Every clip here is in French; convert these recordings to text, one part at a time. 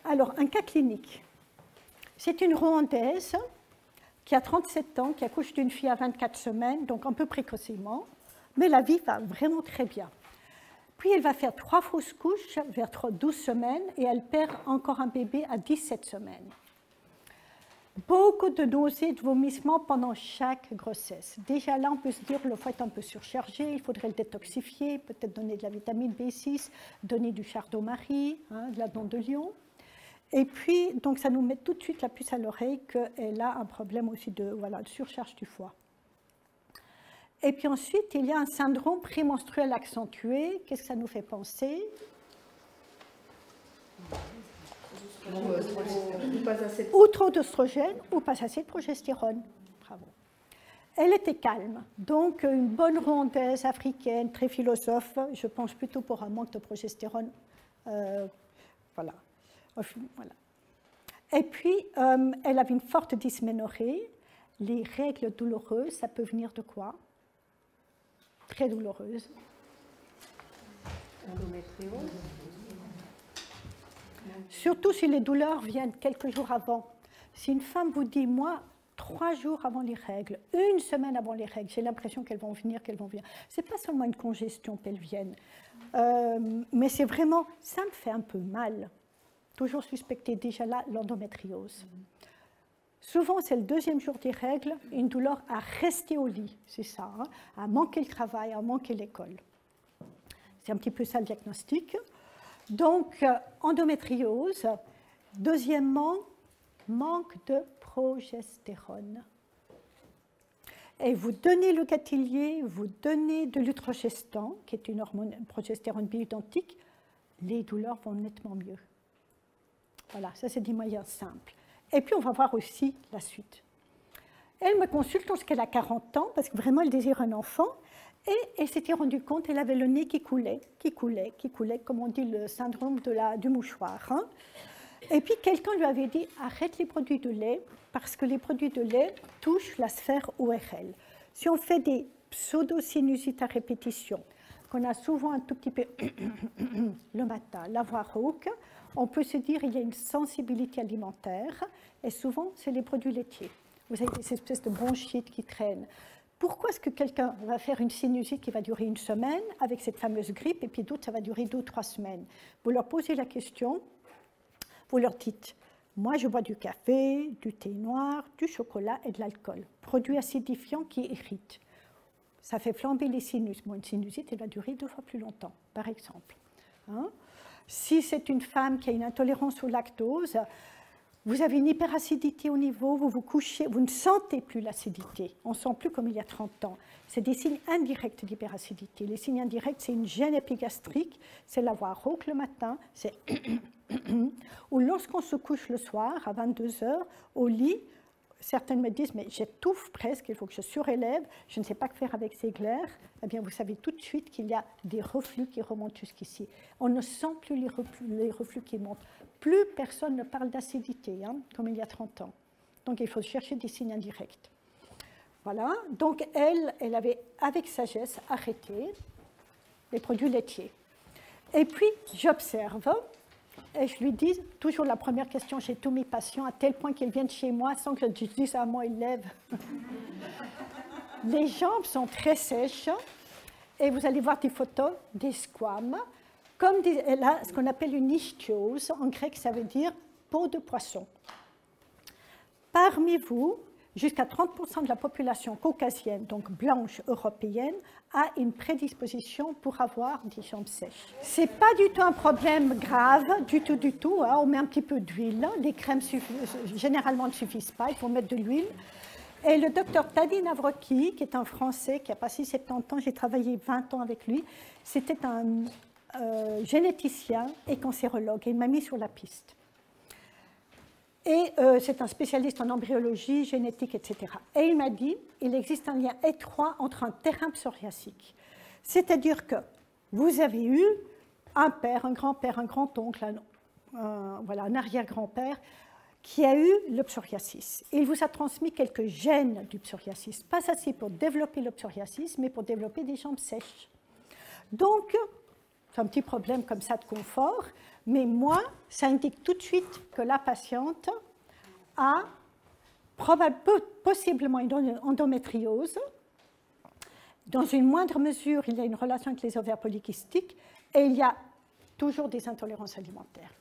Alors, un cas clinique. C'est une Rwandaise qui a 37 ans, qui accouche d'une fille à 24 semaines, donc un peu précocement, mais la vie va vraiment très bien. Puis elle va faire 3 fausses couches vers 12 semaines et elle perd encore un bébé à 17 semaines. Beaucoup de nausées, de vomissements pendant chaque grossesse. Déjà là, on peut se dire que le foie est un peu surchargé, il faudrait le détoxifier, peut-être donner de la vitamine B6, donner du chardon-marie, de la dent de lion. Et puis, donc ça nous met tout de suite la puce à l'oreille qu'elle a un problème aussi de surcharge du foie. Et puis ensuite, il y a un syndrome prémenstruel accentué. Qu'est-ce que ça nous fait penser? Ou trop d'oestrogène ou pas assez de progestérone. Bravo. Elle était calme, donc une bonne Rwandaise africaine, très philosophe, je pense plutôt pour un manque de progestérone. Voilà. Et puis, elle avait une forte dysménorrhée. Les règles douloureuses, ça peut venir de quoi? Très douloureuses. Endométriose. Surtout si les douleurs viennent quelques jours avant. Si une femme vous dit, moi, 3 jours avant les règles, 1 semaine avant les règles, j'ai l'impression qu'elles vont venir, ce n'est pas seulement une congestion pelvienne, mais c'est vraiment, ça me fait un peu mal. Toujours suspecté déjà là l'endométriose. Souvent, c'est le 2e jour des règles, une douleur à rester au lit, c'est ça, à manquer le travail, à manquer l'école. C'est un petit peu ça le diagnostic. Donc, endométriose. Deuxièmement, manque de progestérone. Et vous donnez le Gatilier, vous donnez de l'utrogestan, qui est une hormone progestérone bioidentique, les douleurs vont nettement mieux. Voilà, ça c'est des moyens simples. Et puis on va voir aussi la suite. Elle me consulte lorsqu'elle a 40 ans, parce que vraiment elle désire un enfant, et elle s'était rendue compte, elle avait le nez qui coulait, comme on dit le syndrome du mouchoir. Et puis quelqu'un lui avait dit, arrête les produits de lait, parce que les produits de lait touchent la sphère ORL. Si on fait des pseudo-sinusites à répétition, qu'on a souvent un tout petit peu le matin, la voix rauque, on peut se dire qu'il y a une sensibilité alimentaire, et souvent c'est les produits laitiers. Vous avez ces espèces de bronchites qui traînent. Pourquoi est-ce que quelqu'un va faire une sinusite qui va durer 1 semaine avec cette fameuse grippe, et puis d'autres, ça va durer 2 ou 3 semaines? Vous leur posez la question, vous leur dites, moi je bois du café, du thé noir, du chocolat et de l'alcool, produits acidifiants qui irritent. Ça fait flamber les sinus. Bon, une sinusite, elle va durer 2 fois plus longtemps, par exemple. Si c'est une femme qui a une intolérance au lactose, vous avez une hyperacidité au niveau, vous vous couchez, vous ne sentez plus l'acidité. On ne sent plus comme il y a 30 ans. C'est des signes indirects d'hyperacidité. Les signes indirects, c'est une gêne épigastrique, c'est la voix rauque le matin, c'est ou lorsqu'on se couche le soir à 22 h au lit, certaines me disent, mais j'étouffe presque, il faut que je surélève, je ne sais pas que faire avec ces glaires. Eh bien, vous savez tout de suite qu'il y a des reflux qui remontent jusqu'ici. On ne sent plus les reflux qui montent. Plus personne ne parle d'acidité, comme il y a 30 ans. Donc, il faut chercher des signes indirects. Voilà. Donc, elle avait, avec sagesse, arrêté les produits laitiers. Et puis, j'observe. Et je lui dis, toujours la première question chez tous mes patients, à tel point qu'ils viennent chez moi sans que je dise à moi, ils lèvent. Les jambes sont très sèches et vous allez voir des photos des squames, comme elle a ce qu'on appelle une ichthyose. En grec, ça veut dire peau de poisson. Parmi vous, jusqu'à 30% de la population caucasienne, donc blanche européenne, a une prédisposition pour avoir des jambes sèches. Ce n'est pas du tout un problème grave, du tout. On met un petit peu d'huile. Les crèmes généralement ne suffisent pas, il faut mettre de l'huile. Et le docteur Tadi Navroki, qui est un Français qui a passé 70 ans, j'ai travaillé 20 ans avec lui, c'était un généticien et cancérologue, et il m'a mis sur la piste. Et c'est un spécialiste en embryologie, génétique, etc. Et il m'a dit qu'il existe un lien étroit entre un terrain psoriasique. C'est-à-dire que vous avez eu un père, un grand-père, un grand-oncle, un arrière-grand-père qui a eu le psoriasis. Et il vous a transmis quelques gènes du psoriasis. Pas assez pour développer le psoriasis, mais pour développer des jambes sèches. Donc, c'est un petit problème comme ça de confort, Mais moi, ça indique tout de suite que la patiente a possiblement une endométriose. Dans une moindre mesure, il y a une relation avec les ovaires polykystiques et il y a toujours des intolérances alimentaires.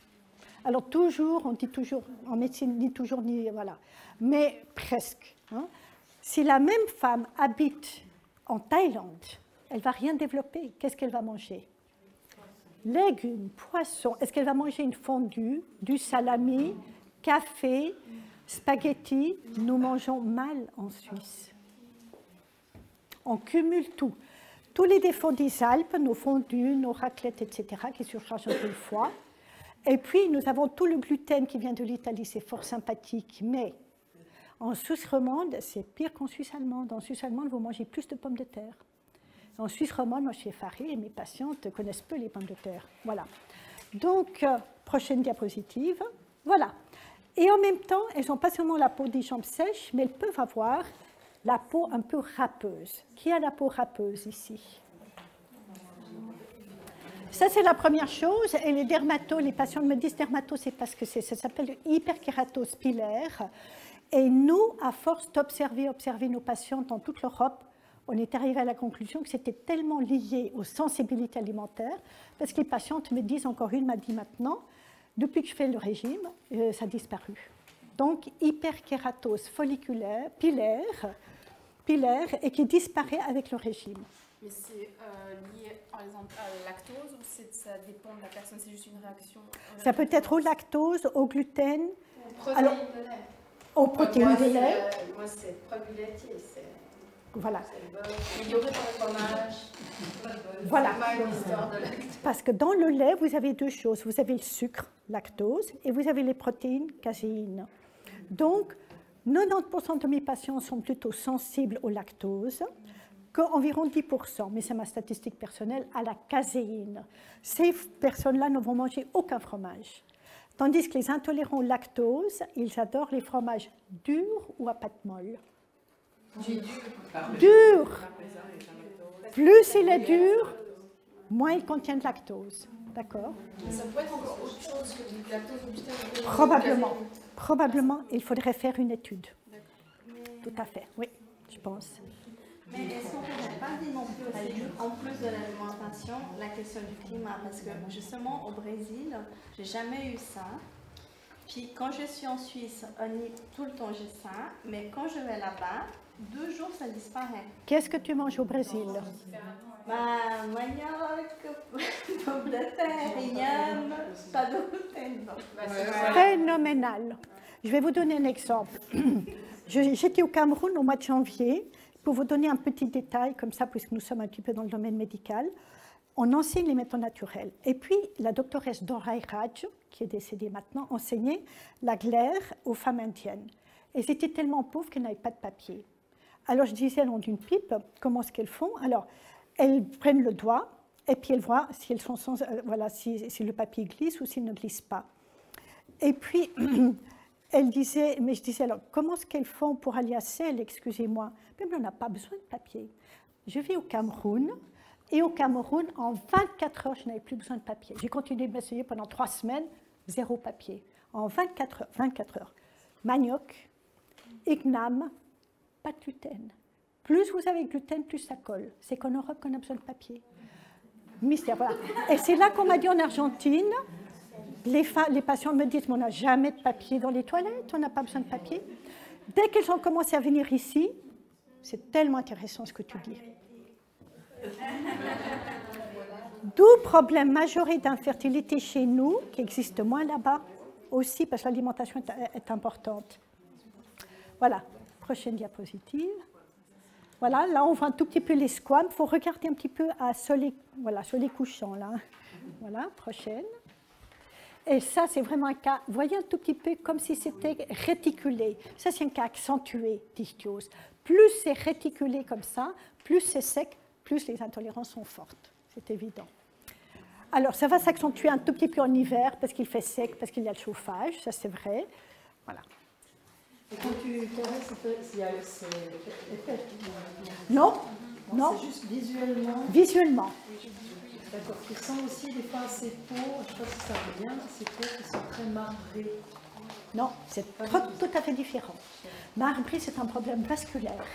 Alors toujours, on dit toujours, en médecine, ni toujours, ni voilà, mais presque. Hein. Si la même femme habite en Thaïlande, elle ne va rien développer. Qu'est-ce qu'elle va manger? Légumes, poissons. Est-ce qu'elle va manger une fondue, du salami, café, spaghettis? Nous mangeons mal en Suisse. On cumule tout. Tous les défauts des Alpes, nos fondues, nos raclettes, etc., qui surchargent un peu le foie. Et puis, nous avons tout le gluten qui vient de l'Italie, c'est fort sympathique, mais en Suisse romande, c'est pire qu'en Suisse allemande. En Suisse allemande, vous mangez plus de pommes de terre. En Suisse romande, moi, je suis effarée et mes patientes connaissent peu les pommes de terre. Voilà. Donc, prochaine diapositive. Voilà. Et en même temps, elles n'ont pas seulement la peau des jambes sèches, mais elles peuvent avoir la peau un peu râpeuse. Qui a la peau râpeuse ici? Ça, c'est la première chose. Et les dermatos, les patients me disent dermatos, c'est parce que ça s'appelle hyperkératose pilaire. Et nous, à force d'observer nos patientes dans toute l'Europe, on est arrivé à la conclusion que c'était tellement lié aux sensibilités alimentaires, parce que les patientes me disent, encore une m'a dit maintenant, depuis que je fais le régime, ça a disparu. Donc, hyperkératose folliculaire, pilaire, et qui disparaît avec le régime. Mais c'est lié, par exemple, à la lactose ou ça dépend de la personne, c'est juste une réaction? Ça peut être au lactose, au gluten. Aux protéines de lait. Aux protéines de lait. Moi, c'est produit laitier. Voilà. Il y aurait pas de fromage. Voilà. C'est pas une histoire de lactose. Parce que dans le lait, vous avez deux choses. Vous avez le sucre, lactose, et vous avez les protéines, caséine. Donc, 90% de mes patients sont plutôt sensibles au lactose, qu'environ 10%, mais c'est ma statistique personnelle, à la caséine. Ces personnes-là ne vont manger aucun fromage. Tandis que les intolérants au lactose, ils adorent les fromages durs ou à pâte molle. Dur. Plus il est dur, moins il contient de lactose. D'accord? Ça pourrait être encore autre chose que du lactose ou du gluten. Probablement. Probablement, il faudrait faire une étude. Tout à fait, oui, je pense. Mais est-ce qu'on ne pourrait pas dire non plus aussi, en plus de l'alimentation, la question du climat? Parce que justement, au Brésil, j'ai jamais eu ça. Puis quand je suis en Suisse, tout le temps j'ai ça. Mais quand je vais là-bas, 2 jours, ça disparaît. Qu'est-ce que tu manges au Brésil? Manioc, pommes de terre, igname, pas de gluten. Phénoménal. Je vais vous donner un exemple. J'étais au Cameroun au mois de janvier. Pour vous donner un petit détail, comme ça, puisque nous sommes un petit peu dans le domaine médical, on enseigne les méthodes naturelles. Et puis, la doctoresse Dorai Raj, qui est décédée maintenant, enseignait la glaire aux femmes indiennes. Et elles étaient tellement pauvres qu'elles n'avaient pas de papier. Alors, je disais, elles ont une pipe, comment est-ce qu'elles font? Alors, elles prennent le doigt, et puis elles voient si, elles sont voilà, si le papier glisse ou s'il ne glisse pas. Et puis, elle disait, mais je disais, alors, comment est-ce qu'elles font pour aller à Celle, excusez-moi? Même on n'a pas besoin de papier. Je vais au Cameroun, et au Cameroun, en 24 heures, je n'avais plus besoin de papier. J'ai continué de m'essayer pendant 3 semaines, 0 papier. En 24 heures. Manioc, igname, pas de gluten. Plus vous avez de gluten, plus ça colle. C'est qu'en Europe qu'on a besoin de papier. Mystère, voilà. Et c'est là qu'on m'a dit en Argentine, les patients me disent, mais on n'a jamais de papier dans les toilettes, on n'a pas besoin de papier. Dès qu'elles ont commencé à venir ici, c'est tellement intéressant ce que tu dis. D'où problème majoré d'infertilité chez nous, qui existe moins là-bas, aussi parce que l'alimentation est importante. Voilà, prochaine diapositive. Voilà, là on voit un tout petit peu les squames. Il faut regarder un petit peu à soleil, voilà, soleil couchant. Là. Voilà, prochaine. Et ça, c'est vraiment un cas, vous voyez un tout petit peu comme si c'était réticulé. Ça, c'est un cas accentué d'ichthyose. Plus c'est réticulé comme ça, plus c'est sec, plus les intolérances sont fortes. C'est évident. Alors, ça va s'accentuer un tout petit peu en hiver parce qu'il fait sec, parce qu'il y a le chauffage, ça c'est vrai. Voilà. Et quand tu caresses, il y a ces effets? Non, non. C'est juste visuellement. Visuellement. D'accord. Tu sens aussi des fois ces peaux, je sais pas si ça revient, ces peaux qui sont très marbrées. Non, c'est tout à fait différent. Marbré, c'est un problème vasculaire.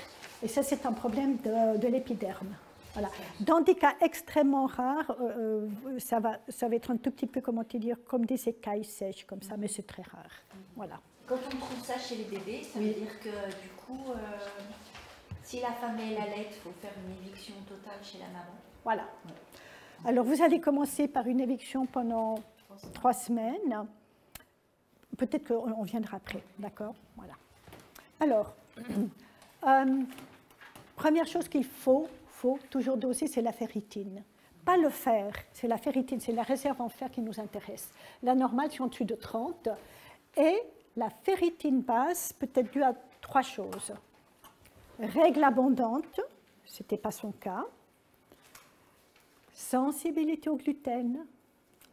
Et ça, c'est un problème de l'épiderme. Voilà. Dans des cas extrêmement rares, ça va être un tout petit peu, comment te dire, comme des écailles sèches, comme ça, mais c'est très rare. Voilà. Quand on trouve ça chez les bébés, ça veut dire que du coup, si la femme est la laite, il faut faire une éviction totale chez la maman. Voilà. Alors, vous allez commencer par une éviction pendant 3 semaines. Peut-être qu'on viendra après, d'accord? Voilà. Alors, première chose qu'il faut toujours doser, c'est la ferritine. Pas le fer, c'est la ferritine, c'est la réserve en fer qui nous intéresse. La normale, c'est en dessous de 30. Et la ferritine basse peut être due à 3 choses. Règles abondantes, ce n'était pas son cas. Sensibilité au gluten.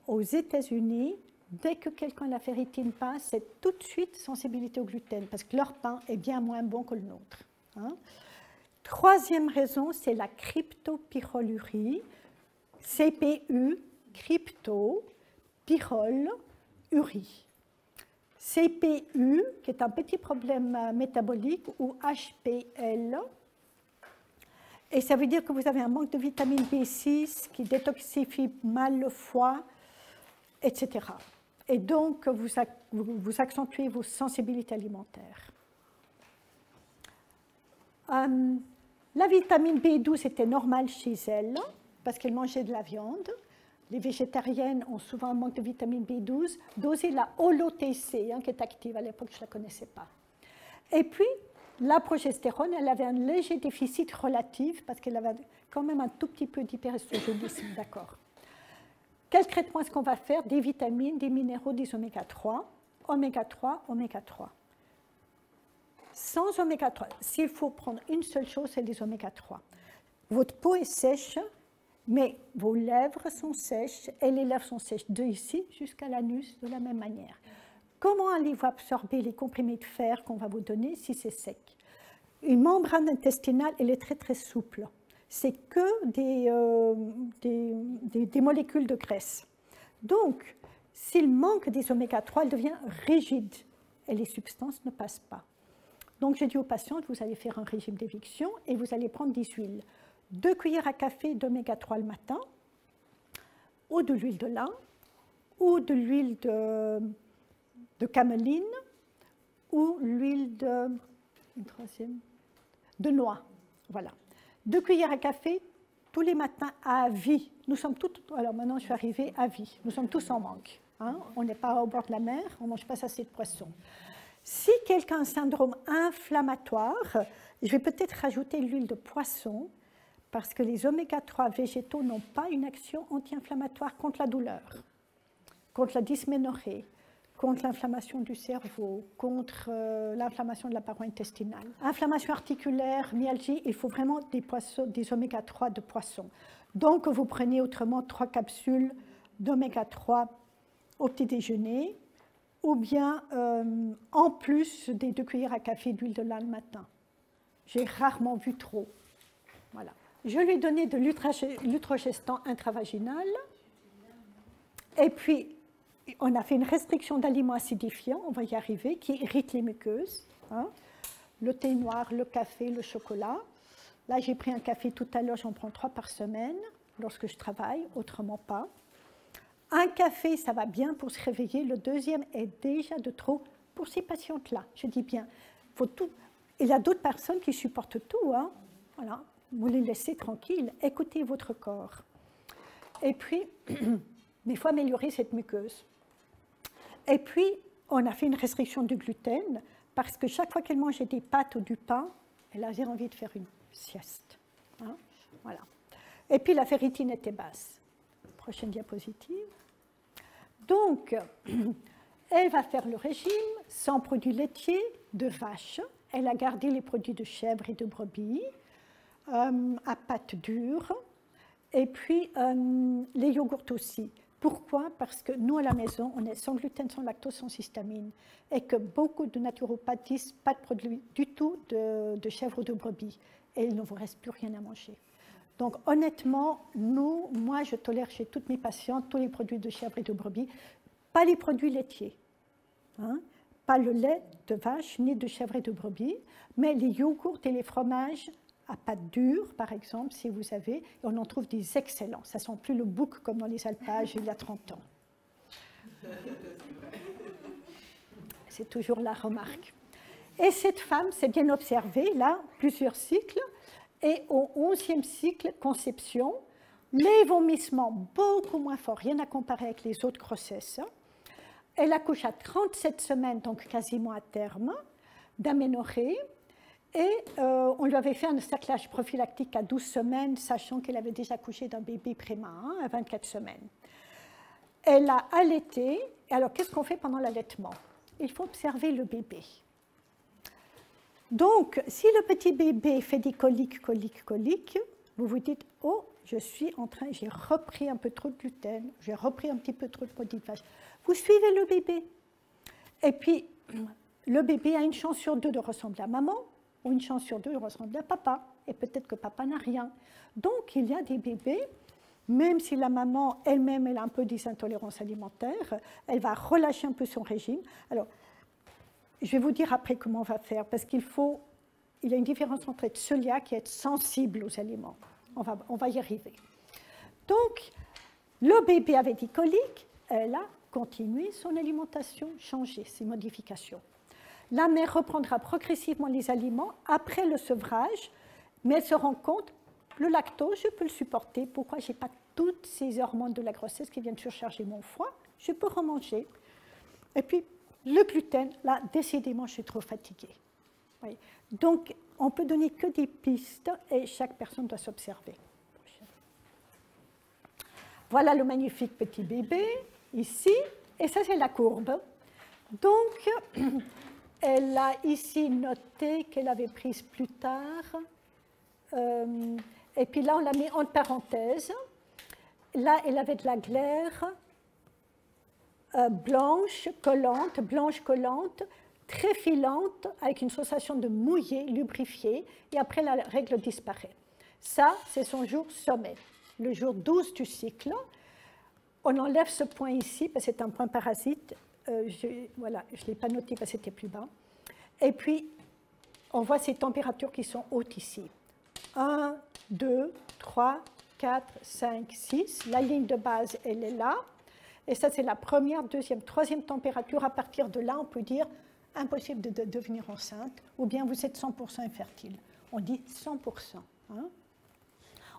Aux États-Unis, dès que quelqu'un a la ferritine basse, c'est tout de suite sensibilité au gluten, parce que leur pain est bien moins bon que le nôtre. Hein. Troisième raison, c'est la cryptopyrrolurie, CPU, crypto, pyrrole, urie. CPU, qui est un petit problème métabolique, ou HPL, et ça veut dire que vous avez un manque de vitamine B6 qui détoxifie mal le foie, etc. Et donc, vous accentuez vos sensibilités alimentaires. La vitamine B12 était normale chez elle, parce qu'elle mangeait de la viande. Les végétariennes ont souvent un manque de vitamine B12. Dosez la holo-TC, qui est active. À l'époque, je ne la connaissais pas. Et puis, la progestérone, elle avait un léger déficit relatif, parce qu'elle avait quand même un tout petit peu d'hyperestrogénisme, d'accord. Quel traitement est-ce qu'on va faire? Des vitamines, des minéraux, des oméga 3. Oméga 3, oméga 3. Sans oméga 3, s'il faut prendre une seule chose, c'est les oméga 3. Votre peau est sèche, mais vos lèvres sont sèches et les lèvres sont sèches de ici jusqu'à l'anus de la même manière. Comment allez-vous absorber les comprimés de fer qu'on va vous donner si c'est sec? Une membrane intestinale, elle est très très souple. C'est que des molécules de graisse. Donc, s'il manque des oméga 3, elle devient rigide et les substances ne passent pas. Donc, je dis aux patientes, vous allez faire un régime d'éviction et vous allez prendre des huiles. 2 cuillères à café d'oméga 3 le matin, ou de l'huile de lin, ou de l'huile de cameline, ou l'huile de noix. Voilà. 2 cuillères à café tous les matins à vie. Nous sommes toutes, alors maintenant je suis arrivée à vie. Nous sommes tous en manque. Hein? On n'est pas au bord de la mer, on ne mange pas assez de poissons. Si quelqu'un a un syndrome inflammatoire, je vais peut-être rajouter l'huile de poisson, parce que les oméga 3 végétaux n'ont pas une action anti-inflammatoire contre la douleur, contre la dysménorrhée, contre l'inflammation du cerveau, contre l'inflammation de la paroi intestinale. Inflammation articulaire, myalgie, il faut vraiment des oméga 3 de poisson. Donc, vous prenez autrement 3 capsules d'oméga 3 au petit déjeuner, ou bien en plus des 2 cuillères à café d'huile de lin le matin. J'ai rarement vu trop. Voilà. Je lui ai donné de l'utrogestan intravaginal. Et puis, on a fait une restriction d'aliments acidifiants, on va y arriver, qui irritent les muqueuses. Hein. Le thé noir, le café, le chocolat. Là, j'ai pris un café tout à l'heure, j'en prends 3 par semaine lorsque je travaille, autrement pas. Un café, ça va bien pour se réveiller. Le deuxième est déjà de trop pour ces patientes-là. Je dis bien, faut tout. Il y a d'autres personnes qui supportent tout. Hein. Voilà. Vous les laissez tranquilles. Écoutez votre corps. Et puis, il faut améliorer cette muqueuse. Et puis, on a fait une restriction du gluten parce que chaque fois qu'elle mangeait des pâtes ou du pain, elle avait envie de faire une sieste. Hein. Voilà. Et puis, la ferritine était basse. Prochaine diapositive. Donc, elle va faire le régime sans produits laitiers de vache. Elle a gardé les produits de chèvre et de brebis à pâte dure. Et puis, les yogourts aussi. Pourquoi? Parce que nous, à la maison, on est sans gluten, sans lactose, sans histamine. Et que beaucoup de naturopathes disent pas de produits du tout de chèvre ou de brebis. Et il ne vous reste plus rien à manger. Donc honnêtement, moi je tolère chez toutes mes patientes tous les produits de chèvre et de brebis, pas les produits laitiers, hein, pas le lait de vache ni de chèvre et de brebis, mais les yogourts et les fromages à pâte dure, par exemple, si vous avez, et on en trouve des excellents. Ça ne sent plus le bouc comme dans les alpages il y a 30 ans. C'est toujours la remarque. Et cette femme s'est bien observée, là, plusieurs cycles, et au 11e cycle, conception, les vomissements beaucoup moins forts, rien à comparer avec les autres grossesses. Elle accouche à 37 semaines, donc quasiment à terme, d'aménorrhée, et on lui avait fait un cerclage prophylactique à 12 semaines, sachant qu'elle avait déjà accouché d'un bébé prémarin à 24 semaines. Elle a allaité, et alors qu'est-ce qu'on fait pendant l'allaitement? Il faut observer le bébé. Donc, si le petit bébé fait des coliques, vous vous dites, oh, j'ai repris un peu trop de gluten, j'ai repris un petit peu trop de produits de vache. Vous suivez le bébé. Et puis, le bébé a une chance sur 2 de ressembler à maman, ou une chance sur 2 de ressembler à papa. Et peut-être que papa n'a rien. Donc, il y a des bébés, même si la maman elle-même elle a un peu des intolérances alimentaires, elle va relâcher un peu son régime. Alors, je vais vous dire après comment on va faire, parce il y a une différence entre être cœliaque et être sensible aux aliments. On va y arriver. Donc, le bébé avait des coliques, elle a continué son alimentation, changé ses modifications. La mère reprendra progressivement les aliments après le sevrage, mais elle se rend compte, le lactose, je peux le supporter. Pourquoi je n'ai pas toutes ces hormones de la grossesse qui viennent surcharger mon foie? Je peux remanger. Et puis, le gluten, là, décidément, je suis trop fatiguée. Oui. Donc, on peut donner que des pistes et chaque personne doit s'observer. Voilà le magnifique petit bébé, ici, et ça, c'est la courbe. Donc, elle a ici noté qu'elle avait prise plus tard. Et puis là, on l'a mis entre parenthèses. Là, elle avait de la glaire blanche collante, très filante, avec une sensation de mouillé, lubrifié, et après la règle disparaît. Ça, c'est son jour sommet, le jour 12 du cycle. On enlève ce point ici, parce que c'est un point parasite. Voilà, je ne l'ai pas noté parce que c'était plus bas. Et puis, on voit ces températures qui sont hautes ici. 1, 2, 3, 4, 5, 6. La ligne de base, elle est là. Et ça, c'est la première, deuxième, troisième température. À partir de là, on peut dire impossible de devenir enceinte, ou bien vous êtes 100% infertile. On dit 100%. Hein?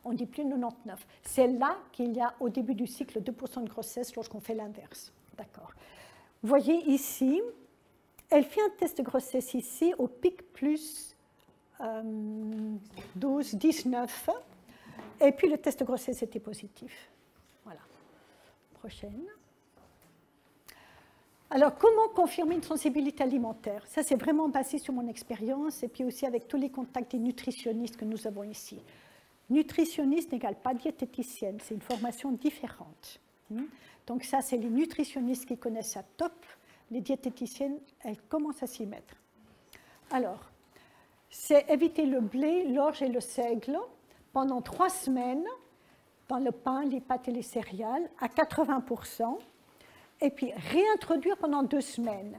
On dit plus 99. C'est là qu'il y a, au début du cycle, 2% de grossesse lorsqu'on fait l'inverse. D'accord. Vous voyez ici, elle fait un test de grossesse ici, au pic plus 12, 19. Et puis le test de grossesse était positif. Voilà. Prochaine. Alors, comment confirmer une sensibilité alimentaire? Ça, c'est vraiment basé sur mon expérience et puis aussi avec tous les contacts des nutritionnistes que nous avons ici. Nutritionniste n'égale pas diététicienne, c'est une formation différente. Donc ça, c'est les nutritionnistes qui connaissent ça top. Les diététiciennes, elles commencent à s'y mettre. Alors, c'est éviter le blé, l'orge et le seigle pendant 3 semaines dans le pain, les pâtes et les céréales à 80%. Et puis réintroduire pendant 2 semaines.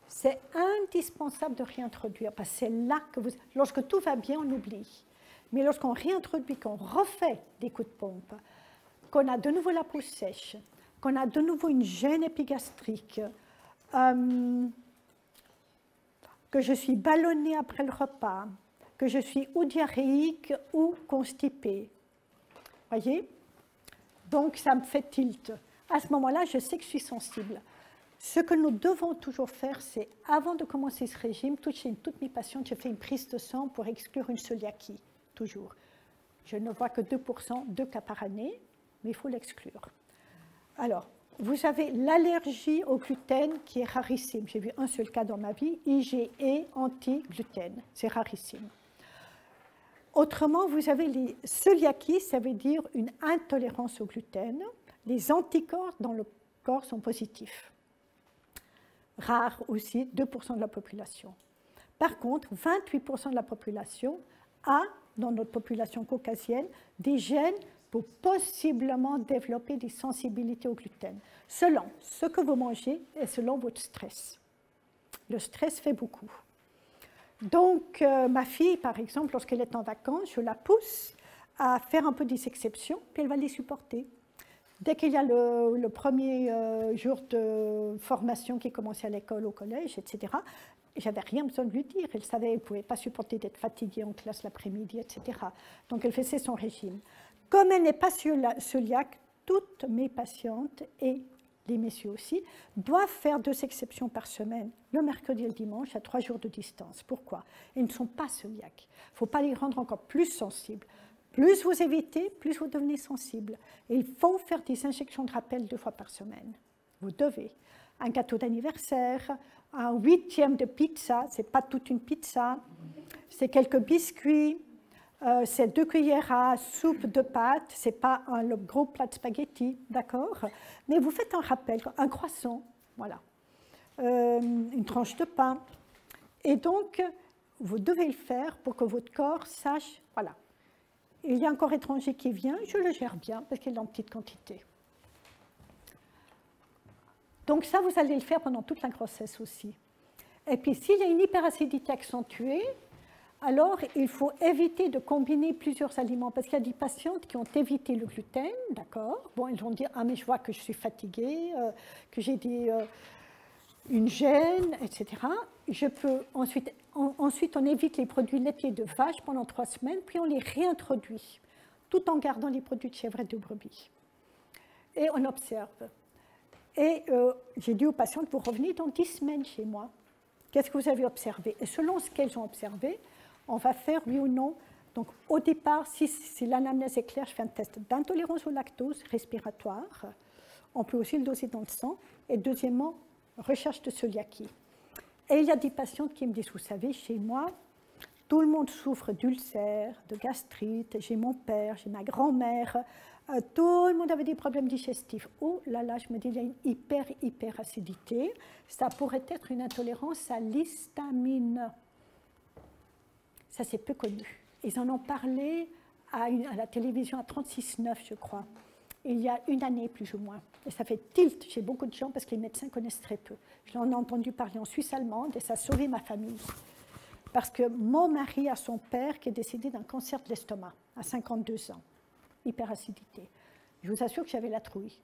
C'est indispensable de réintroduire, parce que c'est là que vous... Lorsque tout va bien, on oublie. Mais lorsqu'on réintroduit, qu'on refait des coups de pompe, qu'on a de nouveau la peau sèche, qu'on a de nouveau une gêne épigastrique, que je suis ballonnée après le repas, que je suis ou diarrhéique ou constipée. Voyez? Donc, ça me fait tilt. À ce moment-là, je sais que je suis sensible. Ce que nous devons toujours faire, c'est, avant de commencer ce régime, chez toutes mes patientes, je fais une prise de sang pour exclure une cœliaquie, toujours. Je ne vois que 2%, 2 cas par année, mais il faut l'exclure. Alors, vous avez l'allergie au gluten qui est rarissime. J'ai vu un seul cas dans ma vie, IgE anti-gluten, c'est rarissime. Autrement, vous avez les cœliaquies, ça veut dire une intolérance au gluten. Les anticorps dans le corps sont positifs. Rare aussi, 2% de la population. Par contre, 28% de la population a dans notre population caucasienne des gènes pour possiblement développer des sensibilités au gluten, selon ce que vous mangez et selon votre stress. Le stress fait beaucoup. Donc, ma fille, par exemple, lorsqu'elle est en vacances, je la pousse à faire un peu des exceptions, puis elle va les supporter. Dès qu'il y a le premier jour de formation qui commençait à l'école, au collège, etc., j'avais rien besoin de lui dire. Elle savait qu'elle ne pouvait pas supporter d'être fatiguée en classe l'après-midi, etc. Donc, elle faisait son régime. Comme elle n'est pas cœliaque, toutes mes patientes, et les messieurs aussi, doivent faire 2 exceptions par semaine, le mercredi et le dimanche, à 3 jours de distance. Pourquoi? Ils ne sont pas cœliaques. Il ne faut pas les rendre encore plus sensibles. Plus vous évitez, plus vous devenez sensible. Et il faut faire des injections de rappel 2 fois par semaine. Vous devez. Un gâteau d'anniversaire, un 8e de pizza, ce n'est pas toute une pizza, c'est quelques biscuits, c'est 2 cuillères à soupe de pâtes, ce n'est pas le gros plat de spaghettis, d'accord? Mais vous faites un rappel, un croissant, voilà, une tranche de pain. Et donc, vous devez le faire pour que votre corps sache, voilà, il y a un corps étranger qui vient, je le gère bien parce qu'il est en petite quantité. Donc ça, vous allez le faire pendant toute la grossesse aussi. Et puis, s'il y a une hyperacidité accentuée, alors il faut éviter de combiner plusieurs aliments parce qu'il y a des patientes qui ont évité le gluten, d'accord? Bon, elles vont dire « Ah, mais je vois que je suis fatiguée, que j'ai une gêne, etc. » Je peux ensuite, on évite les produits laitiers de vache pendant 3 semaines, puis on les réintroduit, tout en gardant les produits de chèvre et de brebis. Et on observe. Et j'ai dit aux patientes, vous revenez dans 10 semaines chez moi. Qu'est-ce que vous avez observé? Et selon ce qu'elles ont observé, on va faire oui ou non. Donc au départ, si l'anamnèse est claire, je fais un test d'intolérance au lactose respiratoire. On peut aussi le doser dans le sang. Et deuxièmement, recherche de cœliakie. Et il y a des patientes qui me disent, vous savez, chez moi, tout le monde souffre d'ulcères, de gastrite, j'ai mon père, j'ai ma grand-mère, tout le monde avait des problèmes digestifs. Oh là là, je me dis, il y a une hyperacidité. Ça pourrait être une intolérance à l'histamine. Ça, c'est peu connu. Ils en ont parlé à la télévision à 36,9, je crois, il y a 1 année, plus ou moins. Et ça fait tilt chez beaucoup de gens parce que les médecins connaissent très peu. Je l'en ai entendu parler en Suisse allemande et ça a sauvé ma famille. Parce que mon mari a son père qui est décédé d'un cancer de l'estomac à 52 ans. Hyperacidité. Je vous assure que j'avais la trouille.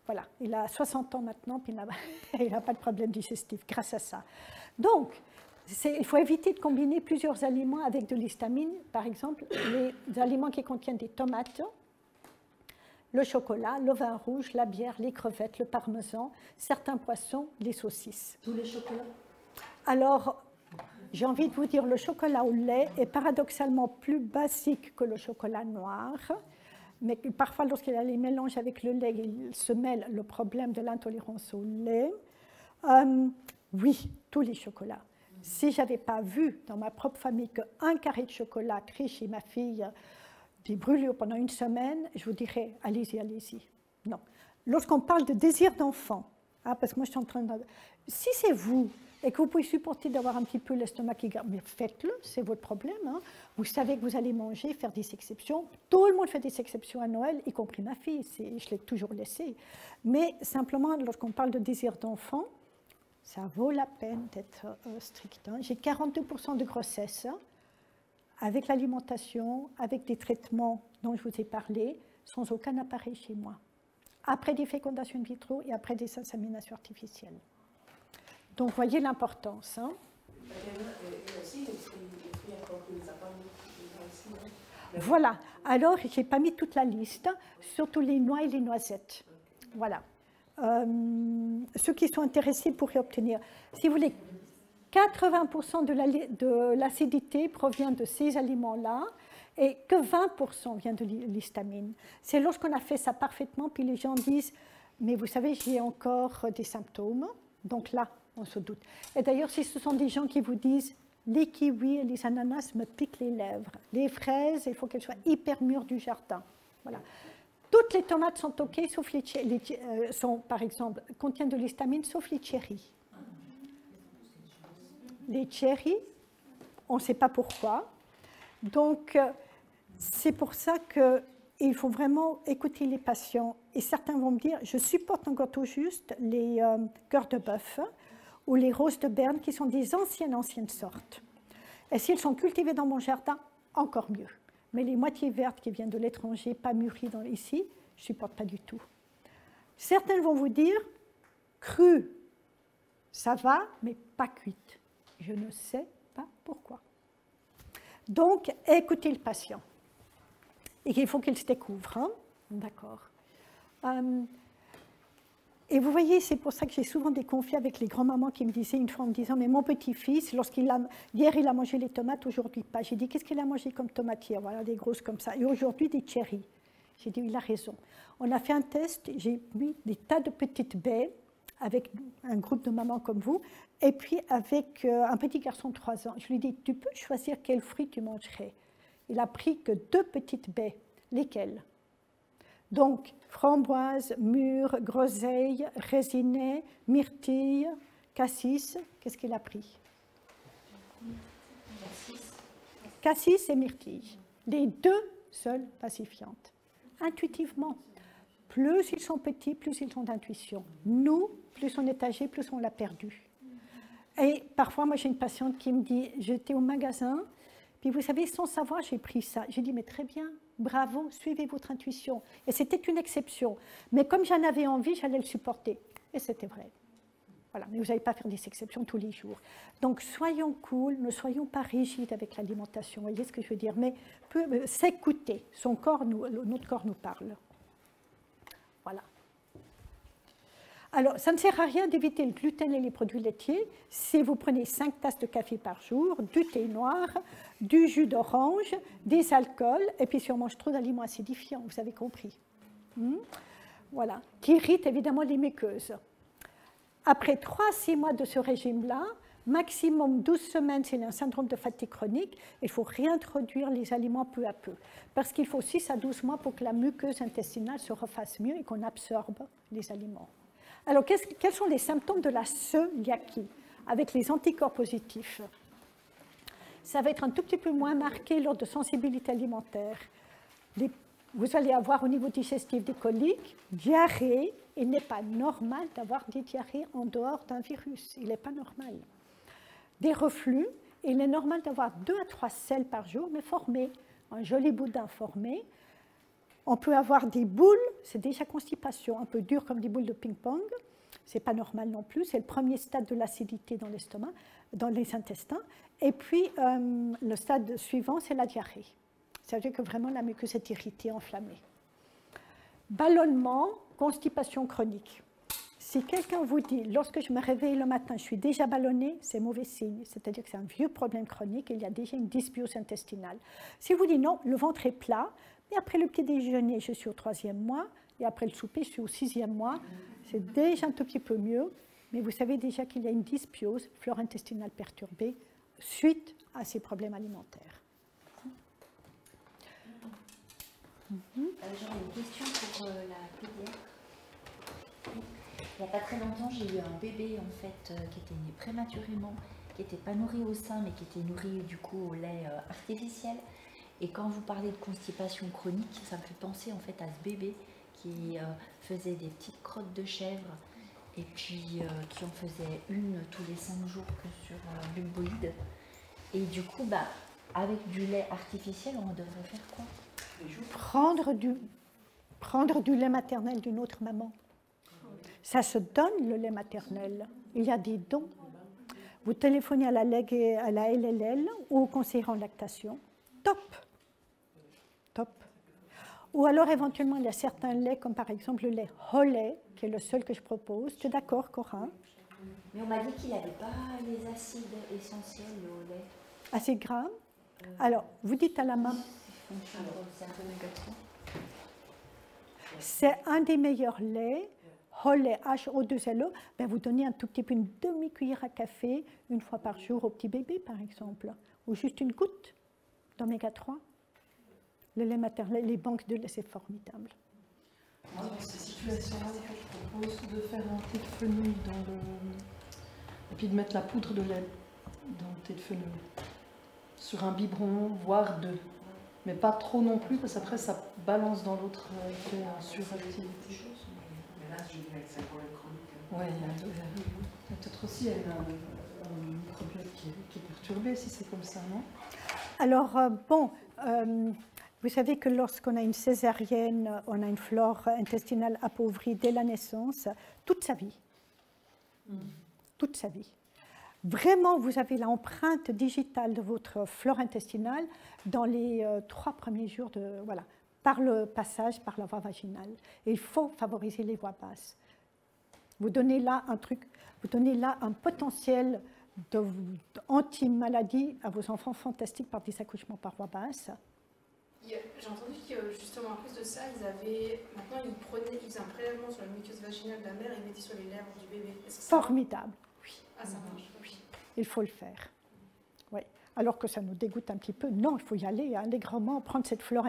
Voilà, il a 60 ans maintenant, puis il n'a pas de problème digestif grâce à ça. Donc, il faut éviter de combiner plusieurs aliments avec de l'histamine. Par exemple, les aliments qui contiennent des tomates, le chocolat, le vin rouge, la bière, les crevettes, le parmesan, certains poissons, les saucisses. Tous les chocolats? Alors, j'ai envie de vous dire, le chocolat au lait est paradoxalement plus basique que le chocolat noir, mais parfois, lorsqu'il y a les mélanges avec le lait, il se mêle le problème de l'intolérance au lait. Oui, tous les chocolats. Si je n'avais pas vu dans ma propre famille qu'un carré de chocolat crée chez ma fille des brûlures pendant 1 semaine, je vous dirais, allez-y, allez-y. Non. Lorsqu'on parle de désir d'enfant, parce que moi je suis en train de... Si c'est vous, et que vous pouvez supporter d'avoir un petit peu l'estomac qui garde, mais faites-le, c'est votre problème. Hein. Vous savez que vous allez manger, faire des exceptions. Tout le monde fait des exceptions à Noël, y compris ma fille, je l'ai toujours laissé. Mais simplement, lorsqu'on parle de désir d'enfant, ça vaut la peine d'être strict. Hein. J'ai 42% de grossesse, hein, avec l'alimentation, avec des traitements dont je vous ai parlé, sans aucun appareil chez moi. Après des fécondations in vitro et après des inséminations artificielles. Donc, voyez l'importance. Hein. Voilà. Alors, je n'ai pas mis toute la liste, surtout les noix et les noisettes. Voilà. Ceux qui sont intéressés pourraient obtenir. Si vous voulez, 80% de l'acidité provient de ces aliments-là et que 20% vient de l'histamine. C'est lorsqu'on a fait ça parfaitement, puis les gens disent « mais vous savez, j'ai encore des symptômes ». Donc là, on se doute. Et d'ailleurs, si ce sont des gens qui vous disent « les kiwis et les ananas me piquent les lèvres, les fraises, il faut qu'elles soient hyper mûres du jardin ». Voilà. Toutes les tomates sont OK, sauf par exemple, contiennent de l'histamine, sauf les cherries. Les cherries, on ne sait pas pourquoi. Donc, c'est pour ça qu'il faut vraiment écouter les patients. Et certains vont me dire, je supporte encore tout juste les cœurs de bœuf ou les roses de Berne, qui sont des anciennes sortes. Et s'ils sont cultivés dans mon jardin, encore mieux. Mais les moitiés vertes qui viennent de l'étranger, pas mûries ici, je ne supporte pas du tout. Certains vont vous dire, cru, ça va, mais pas cuite. Je ne sais pas pourquoi. Donc, écoutez le patient. Et il faut qu'il se découvre. Hein? D'accord. Et vous voyez, c'est pour ça que j'ai souvent des conflits avec les grands-mamans qui me disaient une fois en me disant, mais mon petit-fils, hier il a mangé les tomates, aujourd'hui pas. J'ai dit, qu'est-ce qu'il a mangé comme tomates hier? Voilà, des grosses comme ça. Et aujourd'hui, des cherries. J'ai dit, il a raison. On a fait un test, j'ai mis des tas de petites baies avec un groupe de mamans comme vous, et puis avec un petit garçon de 3 ans. Je lui ai dit, tu peux choisir quel fruit tu mangerais. Il a pris que 2 petites baies. Lesquelles? Donc, framboise, mûre, groseille, raisinet, myrtille, cassis. Qu'est-ce qu'il a pris? Cassis et myrtille. Les 2 seules pacifiantes. Intuitivement. Plus ils sont petits, plus ils ont d'intuition. Nous, plus on est âgé, plus on l'a perdu. Et parfois, moi, j'ai une patiente qui me dit, j'étais au magasin, puis vous savez, sans savoir, j'ai pris ça. J'ai dit, mais très bien, bravo, suivez votre intuition. Et c'était une exception. Mais comme j'en avais envie, j'allais le supporter. Et c'était vrai. Voilà, mais vous n'allez pas faire des exceptions tous les jours. Donc, soyons cool, ne soyons pas rigides avec l'alimentation. Vous voyez ce que je veux dire? Mais s'écouter. Notre corps nous parle. Voilà. Alors, ça ne sert à rien d'éviter le gluten et les produits laitiers si vous prenez 5 tasses de café par jour, du thé noir, du jus d'orange, des alcools, et puis si on mange trop d'aliments acidifiants, vous avez compris. Voilà, qui irritent évidemment les muqueuses. Après 3 à 6 mois de ce régime-là, maximum 12 semaines, c'est un syndrome de fatigue chronique, il faut réintroduire les aliments peu à peu. Parce qu'il faut 6 à 12 mois pour que la muqueuse intestinale se refasse mieux et qu'on absorbe les aliments. Alors, quels sont les symptômes de la cœliaquie avec les anticorps positifs? Ça va être un tout petit peu moins marqué lors de sensibilité alimentaire. Vous allez avoir au niveau digestif des coliques, diarrhée. Il n'est pas normal d'avoir des diarrhées en dehors d'un virus. Il n'est pas normal. Des reflux. Il est normal d'avoir 2 à 3 selles par jour, mais formées. Un joli boudin formé. On peut avoir des boules, c'est déjà constipation, un peu dur comme des boules de ping-pong. Ce n'est pas normal non plus. C'est le premier stade de l'acidité dans l'estomac, dans les intestins. Et puis, le stade suivant, c'est la diarrhée. Ça veut dire que vraiment la muqueuse est irritée, enflammée. Ballonnement, constipation chronique. Si quelqu'un vous dit, lorsque je me réveille le matin, je suis déjà ballonné, c'est mauvais signe. C'est-à-dire que c'est un vieux problème chronique et il y a déjà une dysbiose intestinale. Si vous dites non, le ventre est plat, mais après le petit déjeuner, je suis au 3e mois, et après le souper, je suis au 6e mois, c'est déjà un tout petit peu mieux, mais vous savez déjà qu'il y a une dysbiose, flore intestinale perturbée, suite à ces problèmes alimentaires. J'aurais une question pour la pédiatre. Il n'y a pas très longtemps, j'ai eu un bébé en fait qui était né prématurément, qui n'était pas nourri au sein, mais qui était nourri du coup au lait artificiel. Et quand vous parlez de constipation chronique, ça me fait penser en fait à ce bébé qui faisait des petites crottes de chèvre et puis qui en faisait une tous les 5 jours que sur l'umbolide. Et du coup, avec du lait artificiel, on devrait faire quoi? Prendre du lait maternel d'une autre maman. Ça se donne le lait maternel. Il y a des dons. Vous téléphonez à la LLL ou au conseiller en lactation. Top. Ou alors éventuellement il y a certains laits comme par exemple le lait Hollet qui est le seul que je propose. Tu es d'accord, Cora? Mais on m'a dit qu'il n'avait pas les acides essentiels au lait. Acides gras. Alors vous dites à la maman. C'est un des meilleurs laits. Hollet, H-O-2-L-E, vous donnez un tout petit peu, une demi-cuillère à café, une fois par jour au petit bébé, par exemple, ou juste une goutte d'oméga 3. Le lait maternel, les banques de lait, c'est formidable. Dans ces situations-là, je propose de faire un thé de fenouil et puis de mettre la poudre de lait dans le thé de fenouil. sur un biberon, voire 2. Mais pas trop non plus, parce qu'après ça balance dans l'autre effet suractivité. Mais là, je dirais que c'est pour le chronique. Oui, il y a peut-être aussi un microbiote qui est perturbé si c'est comme ça, non? Alors, vous savez que lorsqu'on a une césarienne, on a une flore intestinale appauvrie dès la naissance, toute sa vie. Toute sa vie. Vraiment, vous avez l'empreinte digitale de votre flore intestinale dans les 3 premiers jours, par le passage par la voie vaginale. Et il faut favoriser les voies basses. Vous donnez là un potentiel anti-maladie à vos enfants fantastiques par des accouchements par voie basse. J'ai entendu que justement, en plus de ça, maintenant ils faisaient un prélèvement sur la muqueuse vaginale de la mère et ils mettaient sur les lèvres du bébé. Formidable. Oui. Ah, ça marche. Oui. Il faut le faire. Oui. Alors que ça nous dégoûte un petit peu. Non, il faut y aller allègrement, prendre cette flore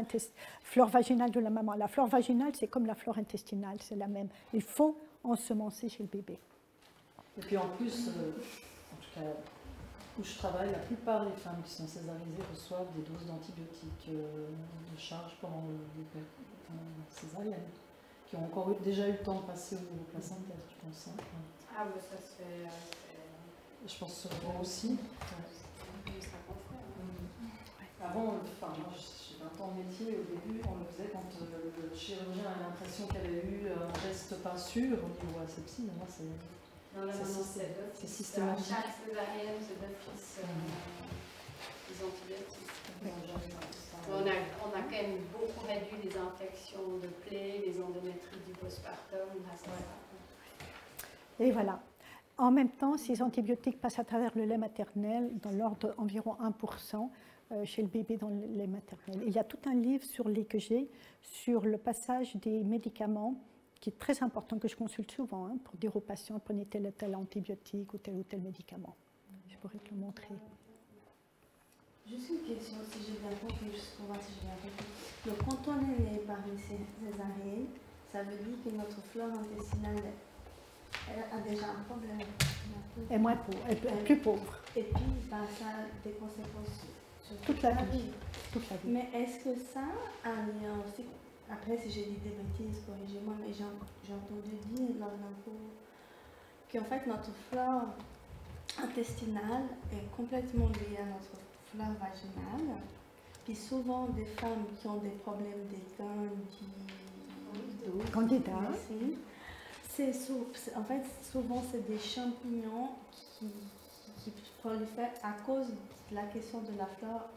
vaginale de la maman. La flore vaginale, c'est comme la flore intestinale, c'est la même. Il faut ensemencer chez le bébé. Et puis en plus, en tout cas, où je travaille, la plupart des femmes qui sont césarisées reçoivent des doses d'antibiotiques de charge pendant la césarienne, qui ont encore déjà eu le temps de passer au niveau placentaire, je pense. Hein. Ah, bah ça se fait. Je pense sur moi aussi. Avant, moi j'ai 20 ans de métier, au début on le faisait quand le chirurgien a l'impression qu'il avait eu un geste pas sûr au niveau asepsie. Moi, c'est systématique. Chaque césarienne, c'est d'office des antibiotiques. On a quand même beaucoup réduit les infections de plaies, les endométrites du postpartum grâce à ça. Et voilà. En même temps, ces antibiotiques passent à travers le lait maternel dans l'ordre d'environ 1% chez le bébé dans le lait maternel. Il y a tout un livre sur l'EKG, sur le passage des médicaments, qui est très important, que je consulte souvent, pour dire aux patients, prenez tel ou tel antibiotique ou tel médicament. Je pourrais te le montrer. Juste une question, si j'ai bien compris, juste pour voir si j'ai bien compris. Donc, quand on est né par une césarienne, ça veut dire que notre flore intestinale a déjà un problème. Et moins pauvre, et plus pauvre. Et puis, ça a des conséquences sur Toute la vie. Toute la vie. Mais est-ce que ça a un lien aussi? Après, si j'ai dit des bêtises, corrigez-moi, mais j'ai entendu dire dans l'info qu'en fait, notre flore intestinale est complètement liée à notre flore vaginale. Puis souvent, des femmes qui ont des problèmes des Candida. En fait, souvent, c'est des champignons qui prolifèrent à cause de la question de la flore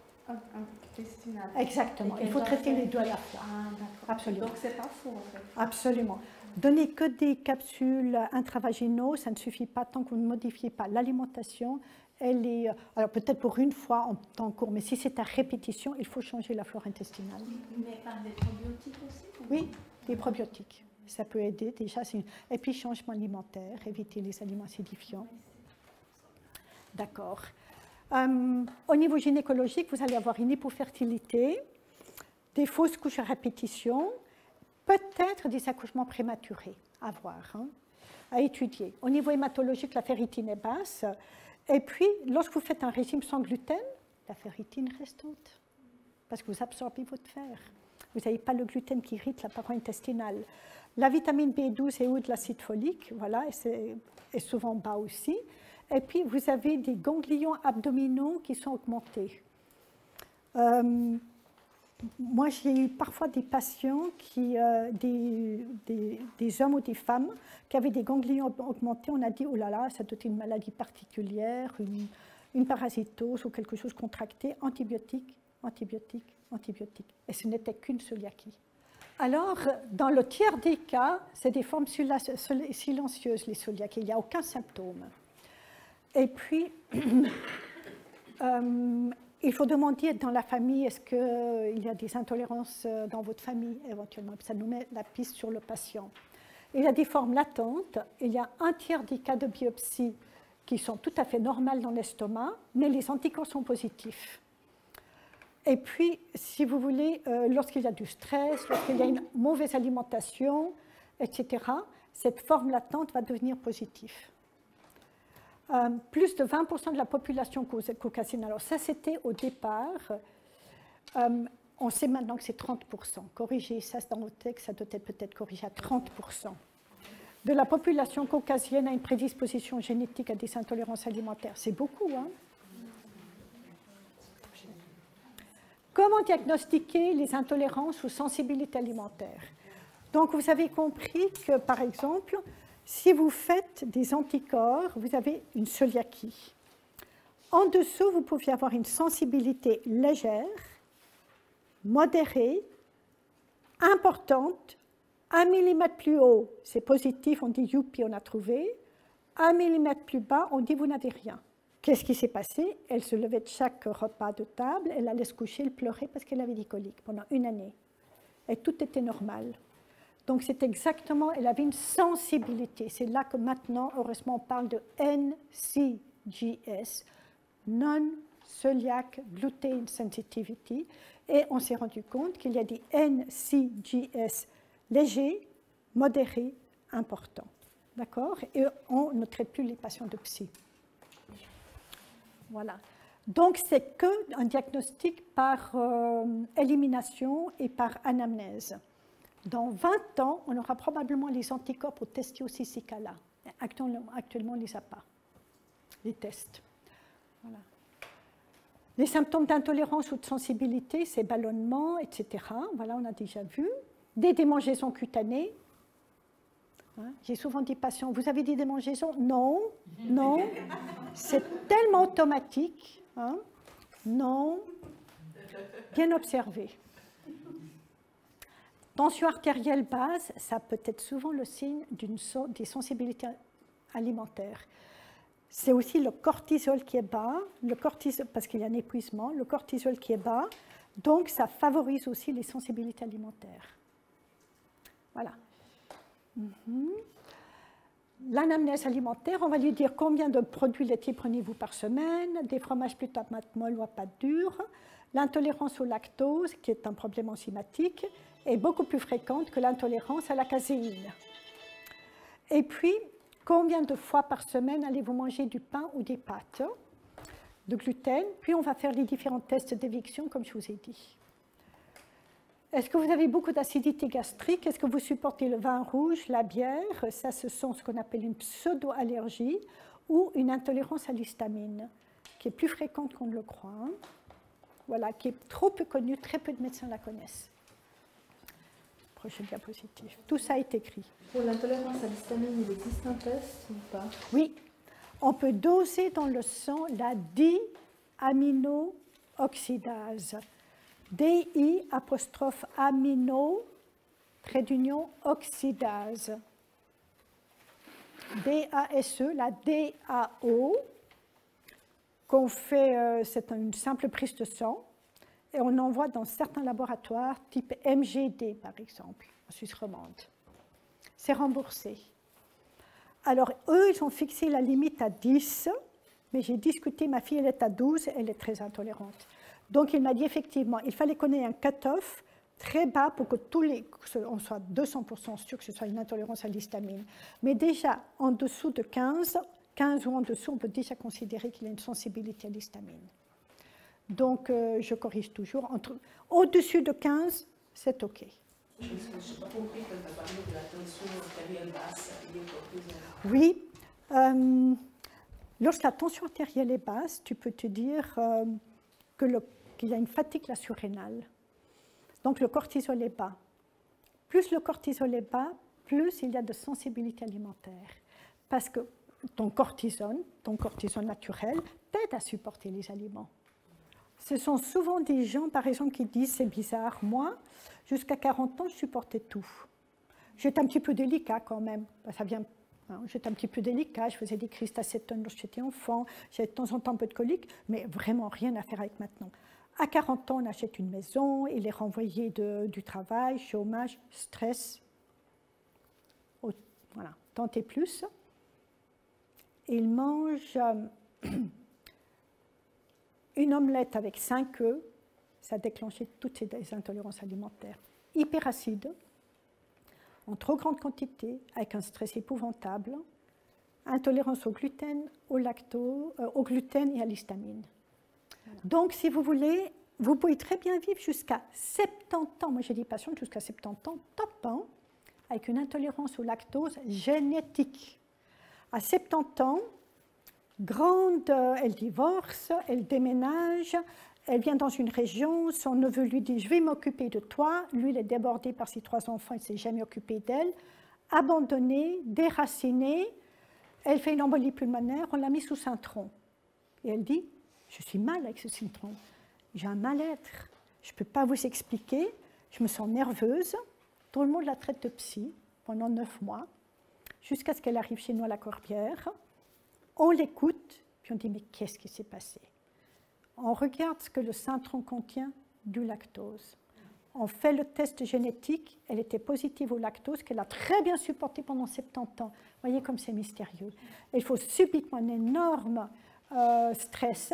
intestinale. Exactement. Il faut traiter les deux à la fois. Ah, d'accord. Absolument. Donc, c'est pas faux, en fait. Absolument. Donner que des capsules intravaginaux, ça ne suffit pas tant que vous ne modifiez pas l'alimentation. Elle est, alors peut-être pour une fois en temps court, mais si c'est à répétition, il faut changer la flore intestinale. Mais par des probiotiques aussi? Oui, des probiotiques. Ça peut aider déjà. Et puis changement alimentaire, éviter les aliments acidifiants. D'accord. Au niveau gynécologique, vous allez avoir une hypofertilité, des fausses couches à répétition, peut-être des accouchements prématurés à voir, à étudier. Au niveau hématologique, la ferritine est basse. Et puis, lorsque vous faites un régime sans gluten, la ferritine reste haute, parce que vous absorbez votre fer. Vous n'avez pas le gluten qui irrite la paroi intestinale. La vitamine B12 et ou de l'acide folique, voilà, est souvent bas aussi. Et puis, vous avez des ganglions abdominaux qui sont augmentés. Moi, j'ai eu parfois des patients, des hommes ou des femmes, qui avaient des ganglions augmentés. On a dit, oh là là, ça doit être une maladie particulière, une parasitose ou quelque chose contracté, antibiotiques, antibiotiques, antibiotiques. Et ce n'était qu'une cœliaquie. Alors, dans le tiers des cas, c'est des formes silencieuses, les cœliaques. Il n'y a aucun symptôme. Et puis, il faut demander dans la famille, est-ce qu'il y a des intolérances dans votre famille, éventuellement. Ça nous met la piste sur le patient. Il y a des formes latentes. Il y a un tiers des cas de biopsie qui sont tout à fait normales dans l'estomac, mais les anticorps sont positifs. Et puis, si vous voulez, lorsqu'il y a du stress, lorsqu'il y a une mauvaise alimentation, etc., cette forme latente va devenir positive. plus de 20% de la population caucasienne. Alors ça, c'était au départ. On sait maintenant que c'est 30%. Corrigez ça dans le texte, ça doit être peut-être corrigé à 30%. De la population caucasienne a une prédisposition génétique à des intolérances alimentaires. C'est beaucoup, hein? Comment diagnostiquer les intolérances ou sensibilités alimentaires? Donc, vous avez compris que, par exemple, si vous faites des anticorps, vous avez une cœliaquie. En dessous, vous pouvez avoir une sensibilité légère, modérée, importante. 1 millimètre plus haut, c'est positif, on dit youpi, on a trouvé. 1 millimètre plus bas, on dit vous n'avez rien. Qu'est-ce qui s'est passé? Elle se levait de chaque repas de table, elle allait se coucher, elle pleurait parce qu'elle avait des coliques pendant une année. Et tout était normal. Donc c'est exactement, elle avait une sensibilité. C'est là que maintenant, heureusement, on parle de NCGS, Non-Celiac Gluten Sensitivity. Et on s'est rendu compte qu'il y a des NCGS légers, modérés, importants. D'accord? Et on ne traite plus les patients de psy. Voilà. Donc, c'est qu'un diagnostic par élimination et par anamnèse. Dans 20 ans, on aura probablement les anticorps pour tester aussi ces cas-là. Actuellement, on ne les a pas, les tests. Voilà. Les symptômes d'intolérance ou de sensibilité, c'est ballonnement, etc. Voilà, on a déjà vu. Des démangeaisons cutanées. Hein, j'ai souvent dit patients, vous avez des démangeaisons? Non, non. C'est tellement automatique. Hein, non. Bien observé. Tension artérielle basse, ça peut être souvent le signe des sensibilités alimentaires. C'est aussi le cortisol qui est bas, parce qu'il y a un épuisement, le cortisol qui est bas, donc ça favorise aussi les sensibilités alimentaires. Voilà. L'anamnèse alimentaire, on va lui dire combien de produits laitiers prenez-vous par semaine, des fromages plutôt à pâte molle ou à pâte dure. L'intolérance au lactose, qui est un problème enzymatique, est beaucoup plus fréquente que l'intolérance à la caséine. Et puis, combien de fois par semaine allez-vous manger du pain ou des pâtes de gluten? Puis on va faire les différents tests d'éviction, comme je vous ai dit. Est-ce que vous avez beaucoup d'acidité gastrique? Est-ce que vous supportez le vin rouge, la bière? Ça, ce sont ce qu'on appelle une pseudo-allergie ou une intolérance à l'histamine, qui est plus fréquente qu'on ne le croit. Hein. Voilà, qui est trop peu connue, très peu de médecins la connaissent. Prochaine diapositive. Tout ça est écrit. Pour l'intolérance à l'histamine, il existe un test ou pas? Oui, on peut doser dans le sang la diaminooxydase. DI'-amino, trait d'union, oxydase. DASE, la DAO, qu'on fait, c'est une simple prise de sang, et on envoie dans certains laboratoires, type MGD par exemple, en Suisse romande. C'est remboursé. Alors, eux, ils ont fixé la limite à 10, mais j'ai discuté, ma fille, elle est à 12, elle est très intolérante. Donc, il m'a dit effectivement, il fallait qu'on ait un cut-off très bas pour que on soit 200% sûr que ce soit une intolérance à l'histamine. Mais déjà, en dessous de 15 ou en dessous, on peut déjà considérer qu'il y a une sensibilité à l'histamine. Donc, je corrige toujours. Au-dessus de 15, c'est OK. Je n'ai pas compris quand tu as parlé de la tension artérielle basse et du cortisol. Oui. Lorsque la tension artérielle est basse, tu peux te dire qu'il y a une fatigue surrénale. Donc, le cortisol est bas. Plus le cortisol est bas, plus il y a de sensibilité alimentaire. Parce que ton cortisol naturel, t'aide à supporter les aliments. Ce sont souvent des gens, par exemple, qui disent « c'est bizarre, moi, jusqu'à 40 ans, je supportais tout. J'étais un petit peu délicat quand même. Ça vient, hein, j'étais un petit peu délicat, je faisais des crises d'acétone lorsque j'étais enfant, j'avais de temps en temps un peu de colique, mais vraiment rien à faire avec maintenant. À 40 ans, on achète une maison, il est renvoyé du travail, chômage, stress. Voilà, tant et plus. Il mange une omelette avec 5 œufs, ça a déclenché toutes ces intolérances alimentaires. Hyper acide, en trop grande quantité, avec un stress épouvantable, intolérance au gluten, au gluten et à l'histamine. Donc, si vous voulez, vous pouvez très bien vivre jusqu'à 70 ans. Moi, j'ai des patients jusqu'à 70 ans, top, hein, avec une intolérance au lactose génétique. À 70 ans, grande, elle divorce, elle déménage, elle vient dans une région, son neveu lui dit « je vais m'occuper de toi ». Lui, il est débordé par ses 3 enfants, il ne s'est jamais occupé d'elle. Abandonnée, déracinée, elle fait une embolie pulmonaire, on l'a mis sous Cintron. Et elle dit « je suis mal avec ce Cintron, j'ai un mal-être, je ne peux pas vous expliquer, je me sens nerveuse ». Tout le monde la traite de psy pendant 9 mois, jusqu'à ce qu'elle arrive chez nous à la Corbière. On l'écoute, puis on dit « mais qu'est-ce qui s'est passé ?» On regarde ce que le Cintron contient, du lactose. On fait le test génétique, elle était positive au lactose, qu'elle a très bien supporté pendant 70 ans. Vous voyez comme c'est mystérieux. Il faut subitement un énorme stress.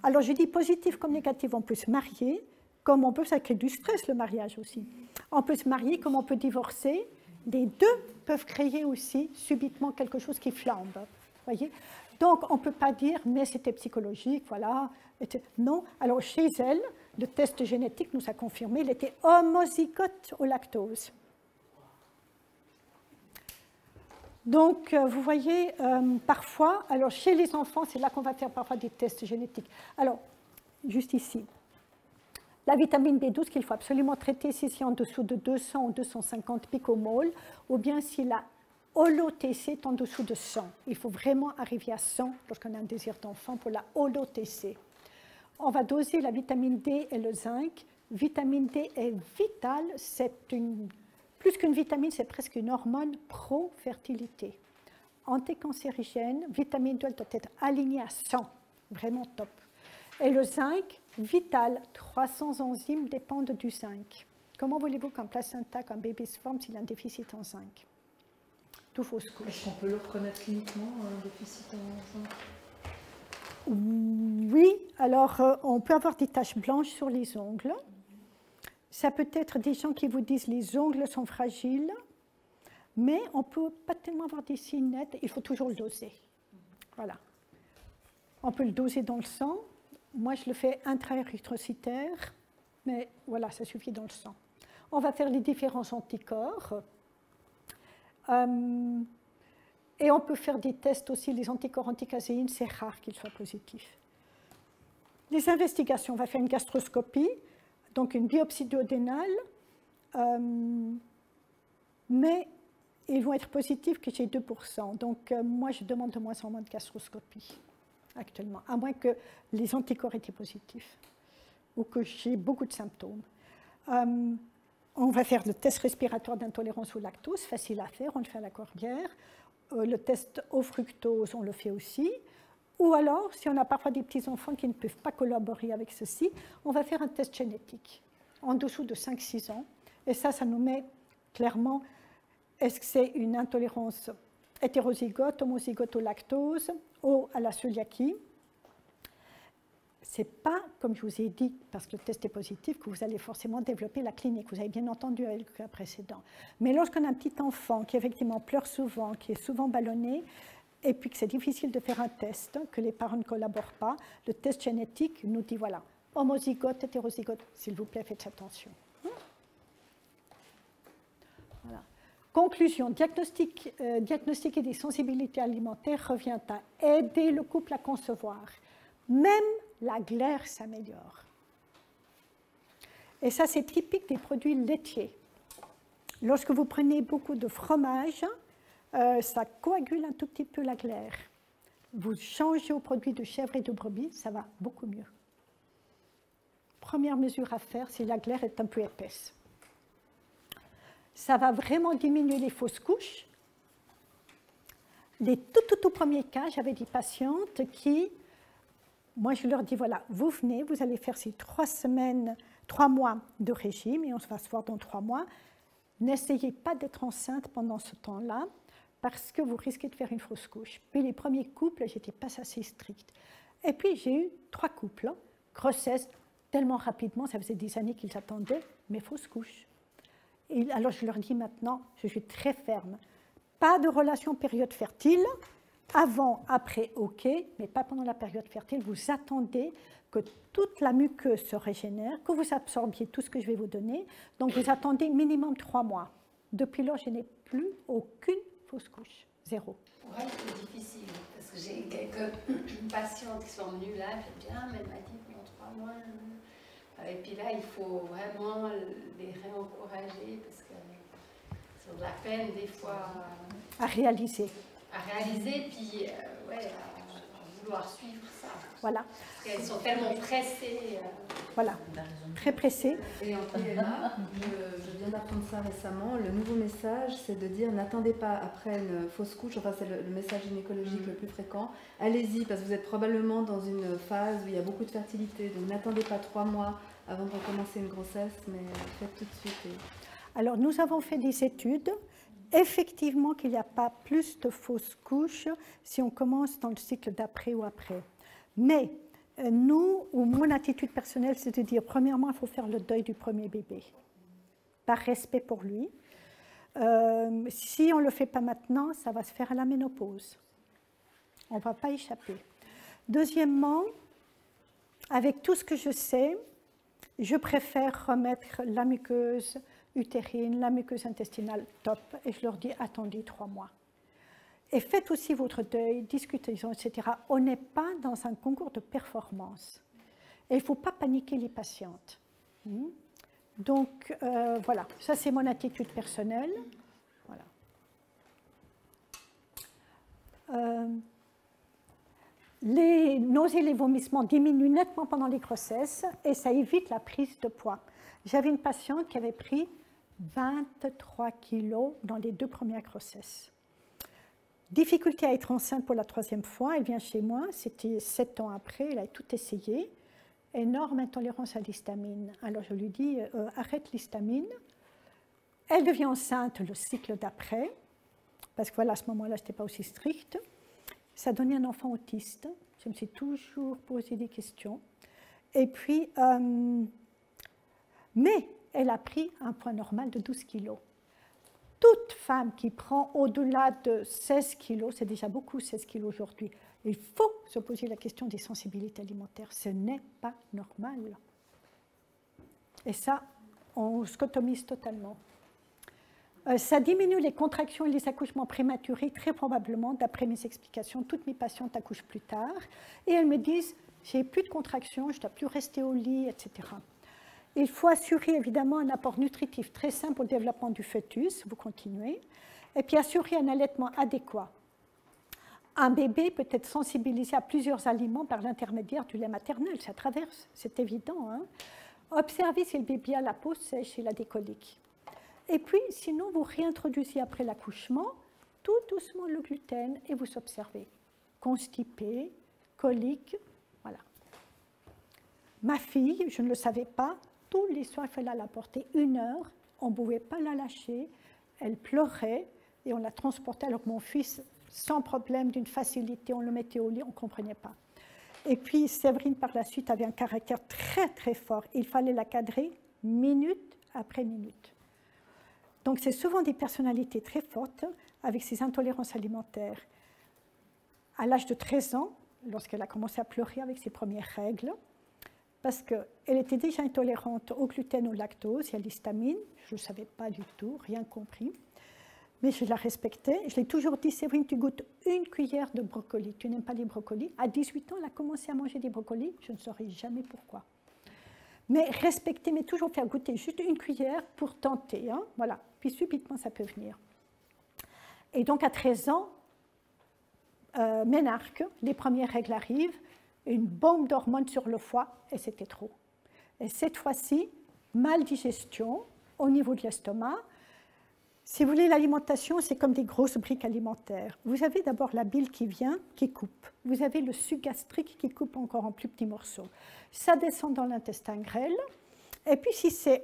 Alors je dis positif comme négatif, on peut se marier, comme on peut, ça crée du stress le mariage aussi. On peut se marier comme on peut divorcer. Les deux peuvent créer aussi subitement quelque chose qui flambe. Voyez. Donc on ne peut pas dire mais c'était psychologique, voilà. Non, alors chez elle, le test génétique nous a confirmé, elle était homozygote au lactose. Donc vous voyez, parfois, alors chez les enfants, c'est là qu'on va faire parfois des tests génétiques. Alors, juste ici. La vitamine B12 qu'il faut absolument traiter, c'est si en dessous de 200 ou 250 picomoles, ou bien si la holo-TC est en dessous de 100. Il faut vraiment arriver à 100 lorsqu'on a un désir d'enfant pour la holo-TC. On va doser la vitamine D et le zinc. Vitamine D est vitale, plus qu'une vitamine, c'est presque une hormone pro-fertilité. Anticancérigène, vitamine D doit être alignée à 100, vraiment top. Et le zinc, vital, 300 enzymes dépendent du zinc. Comment voulez-vous qu'un placenta, qu'un bébé se forme s'il a un déficit en zinc? Tout fausse couche. Est-ce qu'on peut le reconnaître cliniquement, un déficit en zinc? Oui, alors on peut avoir des taches blanches sur les ongles. Ça peut être des gens qui vous disent les ongles sont fragiles, mais on ne peut pas tellement avoir des signes nets, il faut toujours le doser. Voilà. On peut le doser dans le sang. Moi, je le fais intra-érythrocytaire, mais voilà, ça suffit dans le sang. On va faire les différents anticorps. Et on peut faire des tests aussi, les anticorps anti-caséine, c'est rare qu'ils soient positifs. Les investigations, on va faire une gastroscopie, donc une biopsie duodénale, mais ils vont être positifs que chez 2%. Donc moi, je demande de moins en moins de gastroscopie actuellement, à moins que les anticorps étaient positifs ou que j'ai beaucoup de symptômes. On va faire le test respiratoire d'intolérance au lactose, facile à faire, on le fait à la Corbière. Le test au fructose, on le fait aussi. Ou alors, si on a parfois des petits-enfants qui ne peuvent pas collaborer avec ceci, on va faire un test génétique en dessous de 5-6 ans. Et ça nous met clairement, est-ce que c'est une intolérance hétérozygote, homozygote au lactose ou à la cœliaquie? Ce n'est pas, comme je vous ai dit, parce que le test est positif, que vous allez forcément développer la clinique. Vous avez bien entendu avec le cas précédent. Mais lorsqu'on a un petit enfant qui effectivement pleure souvent, qui est souvent ballonné, et puis que c'est difficile de faire un test, que les parents ne collaborent pas, le test génétique nous dit, voilà, homozygote, hétérozygote, s'il vous plaît, faites attention. Voilà. Conclusion, diagnostiquer des sensibilités alimentaires revient à aider le couple à concevoir. Même la glaire s'améliore. Et ça, c'est typique des produits laitiers. Lorsque vous prenez beaucoup de fromage, ça coagule un tout petit peu la glaire. Vous changez aux produits de chèvre et de brebis, ça va beaucoup mieux. Première mesure à faire, si la glaire est un peu épaisse. Ça va vraiment diminuer les fausses couches. Les tout premiers cas, j'avais des patientes qui... Moi, je leur dis, voilà, vous venez, vous allez faire ces 3 mois de régime, et on va se voir dans 3 mois. N'essayez pas d'être enceinte pendant ce temps-là, parce que vous risquez de faire une fausse couche. Puis les premiers couples, j'étais pas assez stricte. Et puis, j'ai eu 3 couples, grossesse, tellement rapidement, ça faisait des années qu'ils attendaient mes fausses couches. Et alors, je leur dis maintenant, je suis très ferme, pas de relation période fertile, Avant, après, ok, mais pas pendant la période fertile. Vous attendez que toute la muqueuse se régénère, que vous absorbiez tout ce que je vais vous donner. Donc, vous attendez minimum 3 mois. Depuis lors, je n'ai plus aucune fausse couche. 0. Pour elle, c'est difficile, parce que j'ai quelques patientes qui sont venues là, j'ai dit, ah, mais elle m'a dit pendant 3 mois. Et puis là, il faut vraiment les réencourager, parce que c'est de la peine, des fois, À réaliser. Puis ouais, à vouloir suivre ça. Voilà. Parce qu'elles sont tellement pressées. Voilà, très pressées. Et en PMA, je viens d'apprendre ça récemment, le nouveau message, c'est de dire n'attendez pas après une fausse couche, enfin c'est le message gynécologique le plus fréquent, allez-y parce que vous êtes probablement dans une phase où il y a beaucoup de fertilité, donc n'attendez pas 3 mois avant de recommencer une grossesse, mais faites tout de suite. Alors, nous avons fait des études. Effectivement, qu'il n'y a pas plus de fausses couches si on commence dans le cycle d'après ou après. Mais nous, ou mon attitude personnelle, c'est de dire, premièrement, il faut faire le deuil du premier bébé, par respect pour lui. Si on ne le fait pas maintenant, ça va se faire à la ménopause. On ne va pas échapper. Deuxièmement, avec tout ce que je sais, je préfère remettre la muqueuse utérine, la muqueuse intestinale, top, et je leur dis, attendez 3 mois. Et faites aussi votre deuil, discutez-en, etc. On n'est pas dans un concours de performance. Et il ne faut pas paniquer les patientes. Donc, voilà, ça c'est mon attitude personnelle. Voilà. Les nausées, les vomissements diminuent nettement pendant les grossesses et ça évite la prise de poids. J'avais une patiente qui avait pris 23 kilos dans les 2 premières grossesses. Difficulté à être enceinte pour la 3e fois, elle vient chez moi, c'était 7 ans après, elle a tout essayé. Énorme intolérance à l'histamine. Alors je lui dis, arrête l'histamine. Elle devient enceinte le cycle d'après, parce que voilà, à ce moment-là, je n'étais pas aussi stricte. Ça donnait un enfant autiste. Je me suis toujours posé des questions. Et puis, mais elle a pris un poids normal de 12 kilos. Toute femme qui prend au-delà de 16 kilos, c'est déjà beaucoup 16 kilos aujourd'hui, il faut se poser la question des sensibilités alimentaires. Ce n'est pas normal. Et ça, on scotomise totalement. Ça diminue les contractions et les accouchements prématurés, très probablement, d'après mes explications. Toutes mes patientes accouchent plus tard et elles me disent, j'ai plus de contractions, je ne dois plus rester au lit, etc. Il faut assurer évidemment un apport nutritif très simple pour le développement du fœtus, vous continuez, et puis assurer un allaitement adéquat. Un bébé peut être sensibilisé à plusieurs aliments par l'intermédiaire du lait maternel, ça traverse, c'est évident. Hein. Observez si le bébé a la peau sèche et la décolique. Et puis, sinon, vous réintroduisez après l'accouchement, tout doucement le gluten et vous observez. Constipé, colique, voilà. Ma fille, je ne le savais pas, tous les soirs, il fallait la porter 1 heure, on ne pouvait pas la lâcher, elle pleurait et on la transportait alors que mon fils, sans problème, d'une facilité, on le mettait au lit, on ne comprenait pas. Et puis, Séverine, par la suite, avait un caractère très, très fort. Il fallait la cadrer minute après minute. Donc, c'est souvent des personnalités très fortes avec ces intolérances alimentaires. À l'âge de 13 ans, lorsqu'elle a commencé à pleurer avec ses premières règles, parce qu'elle était déjà intolérante au gluten, au lactose et à l'histamine, je ne savais pas du tout, rien compris, mais je la respectais. Je l'ai toujours dit, Séverine, tu goûtes 1 cuillère de brocoli, tu n'aimes pas les brocolis. À 18 ans, elle a commencé à manger des brocolis, je ne saurais jamais pourquoi. Mais respecter, mais toujours faire goûter juste 1 cuillère pour tenter. Hein, voilà. Puis subitement, ça peut venir. Et donc, à 13 ans, ménarque, les premières règles arrivent, une bombe d'hormones sur le foie, et c'était trop. Et cette fois-ci, maldigestion au niveau de l'estomac. Si vous voulez, l'alimentation, c'est comme des grosses briques alimentaires. Vous avez d'abord la bile qui vient, qui coupe. Vous avez le suc gastrique qui coupe encore en plus petits morceaux. Ça descend dans l'intestin grêle. Et puis,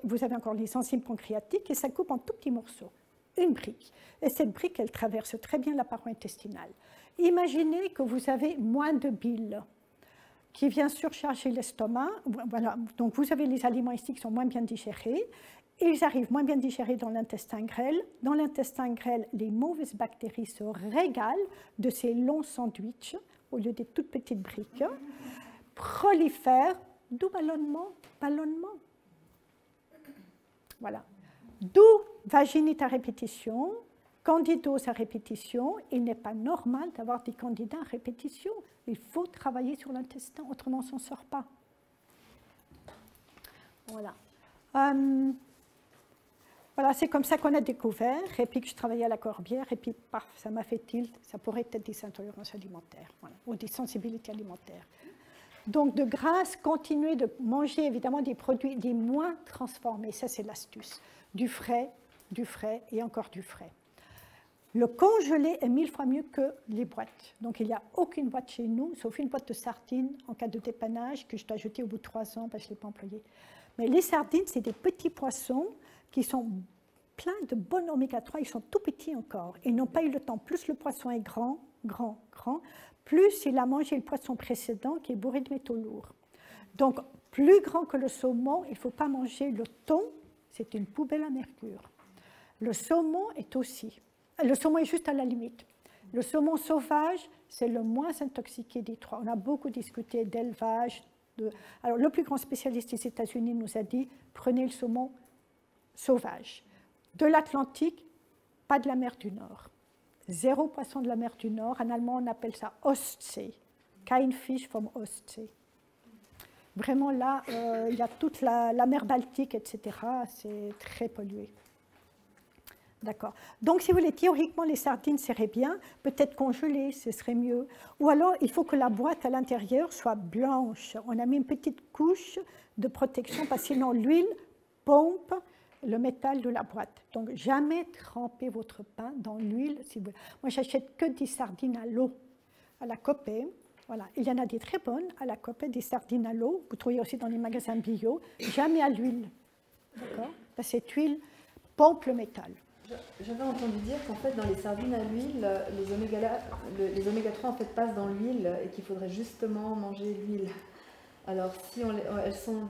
vous avez encore les enzymes pancréatiques et ça coupe en tout petits morceaux. Une brique. Et cette brique, elle traverse très bien la paroi intestinale. Imaginez que vous avez moins de bile qui vient surcharger l'estomac. Voilà. Donc vous avez les aliments ici qui sont moins bien digérés. Ils arrivent moins bien digérés dans l'intestin grêle. Dans l'intestin grêle, les mauvaises bactéries se régalent de ces longs sandwichs au lieu des toutes petites briques, prolifèrent, d'où ballonnement. Voilà. D'où vaginite à répétition, candidose à répétition. Il n'est pas normal d'avoir des candidats à répétition. Il faut travailler sur l'intestin, autrement on ne s'en sort pas. Voilà. Voilà, c'est comme ça qu'on a découvert, et puis que je travaillais à la Corbière, et puis paf, ça m'a fait tilt, ça pourrait être des intolérances alimentaires, voilà, ou des sensibilités alimentaires. Donc, de grâce, continuez de manger évidemment des produits des moins transformés, ça c'est l'astuce. Du frais et encore du frais. Le congelé est 1000 fois mieux que les boîtes. Donc, il n'y a aucune boîte chez nous, sauf une boîte de sardines en cas de dépannage que je dois jeter au bout de 3 ans parce que je ne l'ai pas employé. Mais les sardines, c'est des petits poissons qui sont pleins de bon oméga 3, ils sont tout petits encore. Ils n'ont pas eu le temps. Plus le poisson est grand, plus il a mangé le poisson précédent qui est bourré de métaux lourds. Donc, plus grand que le saumon, il ne faut pas manger le thon, c'est une poubelle à mercure. Le saumon est aussi. Le saumon est juste à la limite. Le saumon sauvage, c'est le moins intoxiqué des trois. On a beaucoup discuté d'élevage. Alors, le plus grand spécialiste des États-Unis nous a dit, prenez le saumon sauvage. De l'Atlantique, pas de la mer du Nord. 0 poisson de la mer du Nord. En allemand, on appelle ça Ostsee. Kein Fisch vom Ostsee. Vraiment là, il y a toute la mer Baltique, etc. C'est très pollué. D'accord. Donc, si vous voulez, théoriquement, les sardines seraient bien. Peut-être congelées, ce serait mieux. Ou alors, il faut que la boîte à l'intérieur soit blanche. On a mis une petite couche de protection parce que sinon, l'huile pompe le métal de la boîte. Donc, jamais trempez votre pain dans l'huile. Si vous... Moi, j'achète que des sardines à l'eau, à la Coppet. Voilà. Il y en a des très bonnes à la Coppet, des sardines à l'eau. Vous trouvez aussi dans les magasins bio. Jamais à l'huile. D'accord ? Cette huile pompe le métal. J'avais entendu dire qu'en fait, dans les sardines à l'huile, les oméga 3 en fait, passent dans l'huile et qu'il faudrait justement manger l'huile. Alors, si elles sont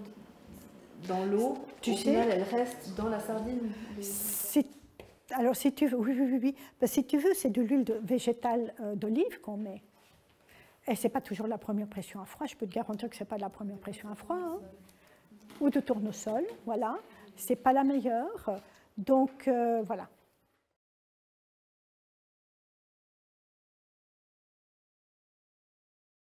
dans l'eau, au final, elles restent dans la sardine. Alors, si tu veux, oui. Ben, si tu veux, c'est de l'huile végétale d'olive qu'on met. Et ce n'est pas toujours la première pression à froid. Je peux te garantir que ce n'est pas de la première pression à froid. Hein. Ou de tournesol, voilà. Ce n'est pas la meilleure. Donc, voilà.